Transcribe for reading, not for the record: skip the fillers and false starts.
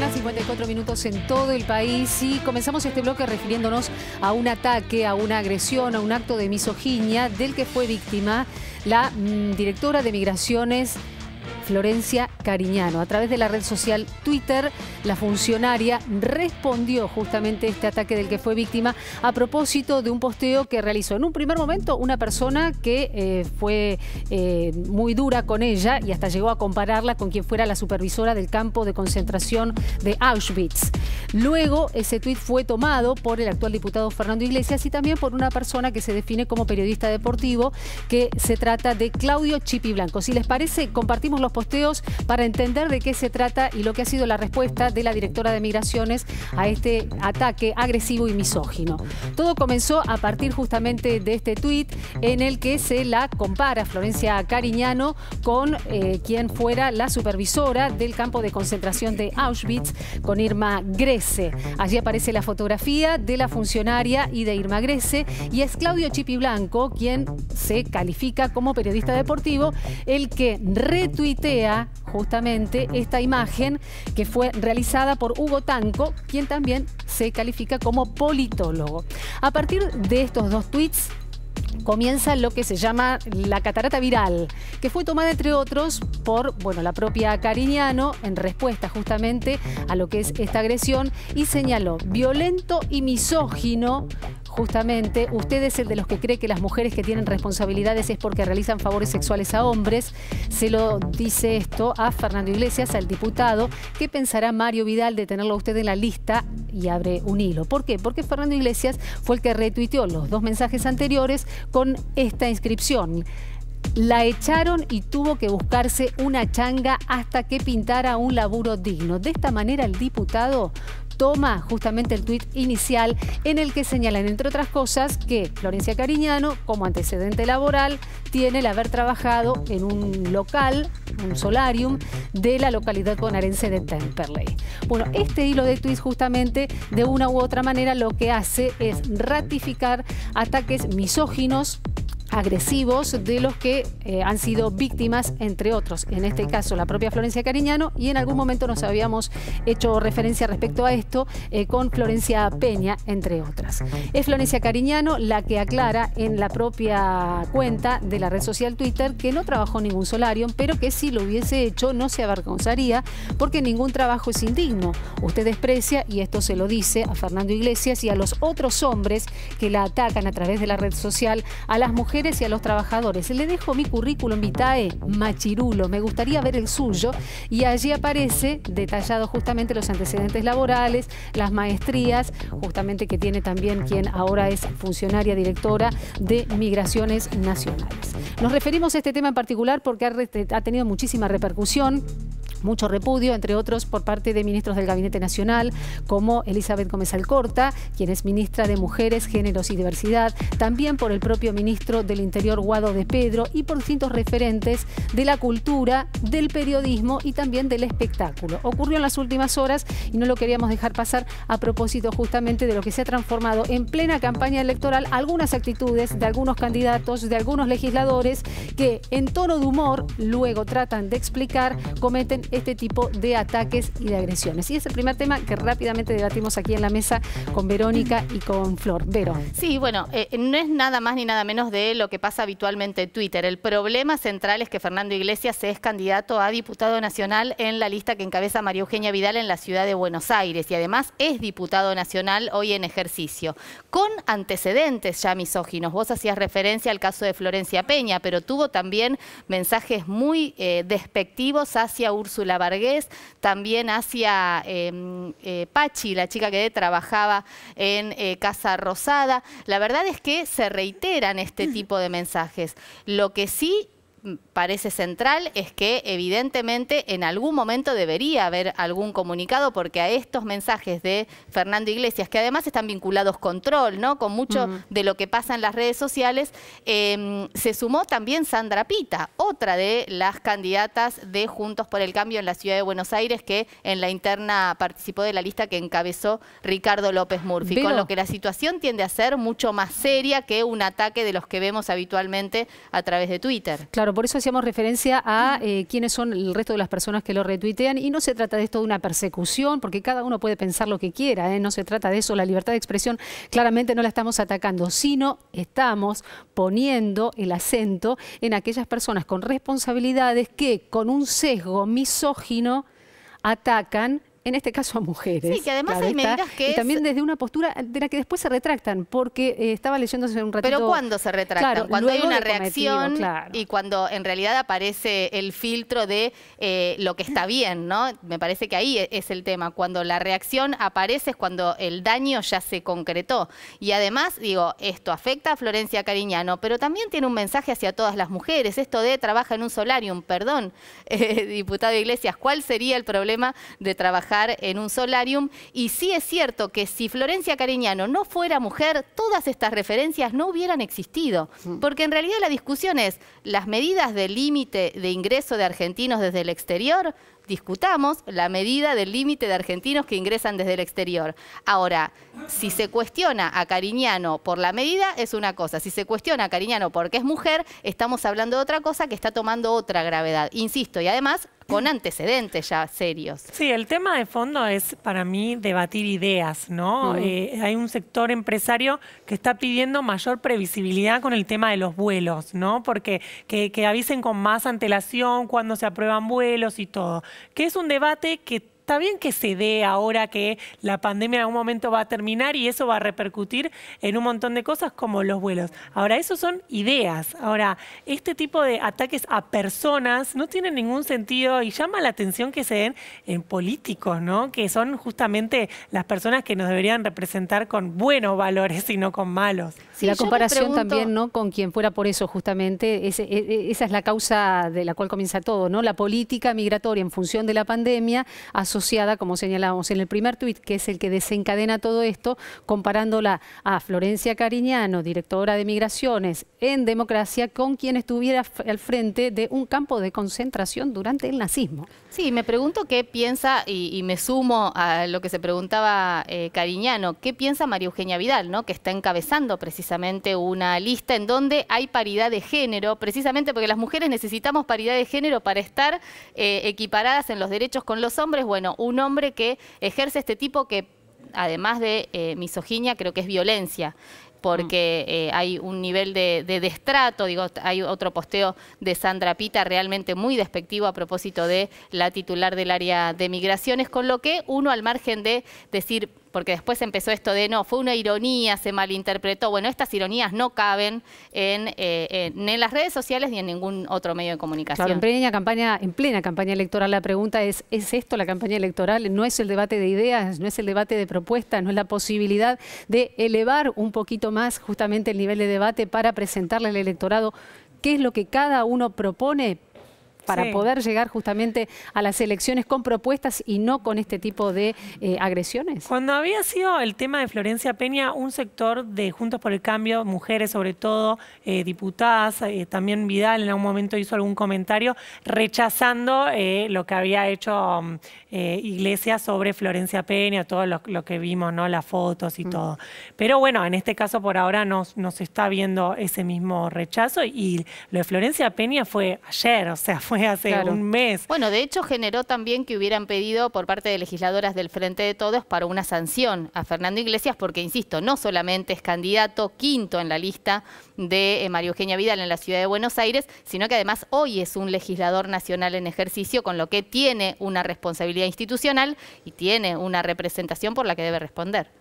mañana, 54 minutos en todo el país, y comenzamos este bloque refiriéndonos a un ataque, a una agresión, a un acto de misoginia del que fue víctima la directora de Migraciones, Florencia Cariñano. A través de la red social Twitter, la funcionaria respondió justamente a este ataque del que fue víctima a propósito de un posteo que realizó en un primer momento una persona que fue muy dura con ella y hasta llegó a compararla con quien fuera la supervisora del campo de concentración de Auschwitz. Luego ese tuit fue tomado por el actual diputado Fernando Iglesias y también por una persona que se define como periodista deportivo, que se trata de Claudio Chipi Blanco. Si les parece, compartimos los posteos para entender de qué se trata y lo que ha sido la respuesta de la directora de Migraciones a este ataque agresivo y misógino. Todo comenzó a partir justamente de este tuit en el que se la compara Florencia Cariñano con quien fuera la supervisora del campo de concentración de Auschwitz, con Irma Grese. Allí aparece la fotografía de la funcionaria y de Irma Grese, y es Claudio Chipi Blanco quien se califica como periodista deportivo, el que retuitea justamente esta imagen que fue realizada por Hugo Tanco, quien también se califica como politólogo. A partir de estos dos tweets comienza lo que se llama la catarata viral, que fue tomada entre otros por la propia Cariñano en respuesta justamente a lo que es esta agresión, y señaló: violento y misógino. Justamente, usted es el de los que cree que las mujeres que tienen responsabilidades es porque realizan favores sexuales a hombres. Se lo dice esto a Fernando Iglesias, al diputado. ¿Qué pensará Mario Vidal de tenerlo a usted en la lista? Y abre un hilo. ¿Por qué? Porque Fernando Iglesias fue el que retuiteó los dos mensajes anteriores con esta inscripción: la echaron y tuvo que buscarse una changa hasta que pintara un laburo digno. De esta manera el diputado toma justamente el tuit inicial en el que señalan, entre otras cosas, que Florencia Cariñano, como antecedente laboral, tiene el haber trabajado en un local, un solarium, de la localidad bonaerense de Temperley. Bueno, este hilo de tuits justamente, de una u otra manera, lo que hace es ratificar ataques misóginos, agresivos, de los que han sido víctimas, entre otros, en este caso la propia Florencia Cariñano, y en algún momento nos habíamos hecho referencia respecto a esto con Florencia Peña, entre otras. Es Florencia Cariñano la que aclara en la propia cuenta de la red social Twitter que no trabajó en ningún solarium, pero que si lo hubiese hecho no se avergonzaría, porque ningún trabajo es indigno. Usted desprecia, y esto se lo dice a Fernando Iglesias y a los otros hombres que la atacan a través de la red social, a las mujeres y a los trabajadores. Le dejo mi currículum vitae machirulo, me gustaría ver el suyo, y allí aparece detallado justamente los antecedentes laborales, las maestrías, justamente que tiene también quien ahora es funcionaria directora de Migraciones Nacionales. Nos referimos a este tema en particular porque ha tenido muchísima repercusión, mucho repudio, entre otros por parte de ministros del Gabinete Nacional, como Elizabeth Gómez Alcorta, quien es ministra de Mujeres, Géneros y Diversidad, también por el propio ministro del Interior, Guado de Pedro, y por distintos referentes de la cultura, del periodismo y también del espectáculo. Ocurrió en las últimas horas y no lo queríamos dejar pasar a propósito justamente de lo que se ha transformado en plena campaña electoral algunas actitudes de algunos candidatos, de algunos legisladores, que en tono de humor luego tratan de explicar, cometen este tipo de ataques y de agresiones. Y es el primer tema que rápidamente debatimos aquí en la mesa con Verónica y con Flor. Vero. Sí, bueno, no es nada más ni nada menos de lo que pasa habitualmente en Twitter. El problema central es que Fernando Iglesias es candidato a diputado nacional en la lista que encabeza María Eugenia Vidal en la ciudad de Buenos Aires, y además es diputado nacional hoy en ejercicio, con antecedentes ya misóginos. Vos hacías referencia al caso de Florencia Peña, pero tuvo también mensajes muy despectivos hacia Úrsula Vargés, también hacia Pachi, la chica que trabajaba en Casa Rosada. La verdad es que se reiteran este tipo de mensajes. Lo que sí parece central es que evidentemente en algún momento debería haber algún comunicado, porque a estos mensajes de Fernando Iglesias, que además están vinculados con troll, ¿no?, con mucho de lo que pasa en las redes sociales, se sumó también Sandra Pita, otra de las candidatas de Juntos por el Cambio en la ciudad de Buenos Aires, que en la interna participó de la lista que encabezó Ricardo López Murphy, con lo que la situación tiende a ser mucho más seria que un ataque de los que vemos habitualmente a través de Twitter. Claro, Claro, por eso hacíamos referencia a quiénes son el resto de las personas que lo retuitean, y no se trata de esto de una persecución, porque cada uno puede pensar lo que quiera, no se trata de eso, la libertad de expresión claramente no la estamos atacando, sino estamos poniendo el acento en aquellas personas con responsabilidades que con un sesgo misógino atacan, en este caso a mujeres. Sí, que además hay medidas que y también desde una postura de la que después se retractan, porque estaba leyendo hace un ratito... Pero ¿cuándo se retractan? Claro, cuando hay una de reacción claro. y cuando en realidad aparece el filtro de lo que está bien, ¿no? Me parece que ahí es el tema. Cuando la reacción aparece es cuando el daño ya se concretó. Y además, digo, esto afecta a Florencia Cariñano, pero también tiene un mensaje hacia todas las mujeres. Esto de trabaja en un solarium, perdón, diputado Iglesias, ¿cuál sería el problema de trabajar en un solarium? Y sí es cierto que si Florencia Cariñano no fuera mujer, todas estas referencias no hubieran existido. Porque en realidad la discusión es las medidas del límite de ingreso de argentinos desde el exterior. Discutamos la medida del límite de argentinos que ingresan desde el exterior. Ahora, si se cuestiona a Cariñano por la medida, es una cosa. Si se cuestiona a Cariñano porque es mujer, estamos hablando de otra cosa que está tomando otra gravedad. Insisto, y además con antecedentes ya serios. Sí, el tema de fondo es para mí debatir ideas, ¿no? Hay un sector empresario que está pidiendo mayor previsibilidad con el tema de los vuelos, ¿no? Porque que avisen con más antelación cuando se aprueban vuelos y todo. Que es un debate que está bien que se dé ahora que la pandemia en algún momento va a terminar y eso va a repercutir en un montón de cosas como los vuelos. Ahora, eso son ideas. Ahora, este tipo de ataques a personas no tienen ningún sentido y llama la atención que se den en políticos, ¿no? Que son justamente las personas que nos deberían representar con buenos valores y no con malos. Sí, la comparación también, ¿no? Con quien fuera por eso, justamente, esa es la causa de la cual comienza todo, ¿no? La política migratoria en función de la pandemia, asociada, como señalábamos en el primer tuit, que es el que desencadena todo esto, comparándola a Florencia Cariñano, directora de Migraciones en Democracia, con quien estuviera al frente de un campo de concentración durante el nazismo. Sí, me pregunto qué piensa, y me sumo a lo que se preguntaba Cariñano, qué piensa María Eugenia Vidal, ¿no? Que está encabezando precisamente una lista en donde hay paridad de género, precisamente porque las mujeres necesitamos paridad de género para estar equiparadas en los derechos con los hombres. Bueno, un hombre que ejerce este tipo que, además de misoginia, creo que es violencia, porque hay un nivel de destrato, digo, hay otro posteo de Sandra Pita realmente muy despectivo a propósito de la titular del área de migraciones, con lo que uno, al margen de decir, porque después empezó esto de no, fue una ironía, se malinterpretó. Bueno, estas ironías no caben ni en las redes sociales ni en ningún otro medio de comunicación. Claro, en plena campaña electoral la pregunta es esto la campaña electoral? ¿No es el debate de ideas? ¿No es el debate de propuestas? ¿No es la posibilidad de elevar un poquito más justamente el nivel de debate para presentarle al electorado qué es lo que cada uno propone para poder llegar justamente a las elecciones con propuestas y no con este tipo de agresiones? Cuando había sido el tema de Florencia Peña, un sector de Juntos por el Cambio, mujeres sobre todo, diputadas, también Vidal en algún momento hizo algún comentario rechazando lo que había hecho Iglesias sobre Florencia Peña, todo lo que vimos, ¿no? Las fotos y todo. Pero bueno, en este caso por ahora no se está viendo ese mismo rechazo y lo de Florencia Peña fue ayer, o sea, fue hace un mes. Bueno, de hecho generó también que hubieran pedido por parte de legisladoras del Frente de Todos para una sanción a Fernando Iglesias, porque, insisto, no solamente es candidato quinto en la lista de María Eugenia Vidal en la ciudad de Buenos Aires, sino que además hoy es un legislador nacional en ejercicio, con lo que tiene una responsabilidad institucional y tiene una representación por la que debe responder.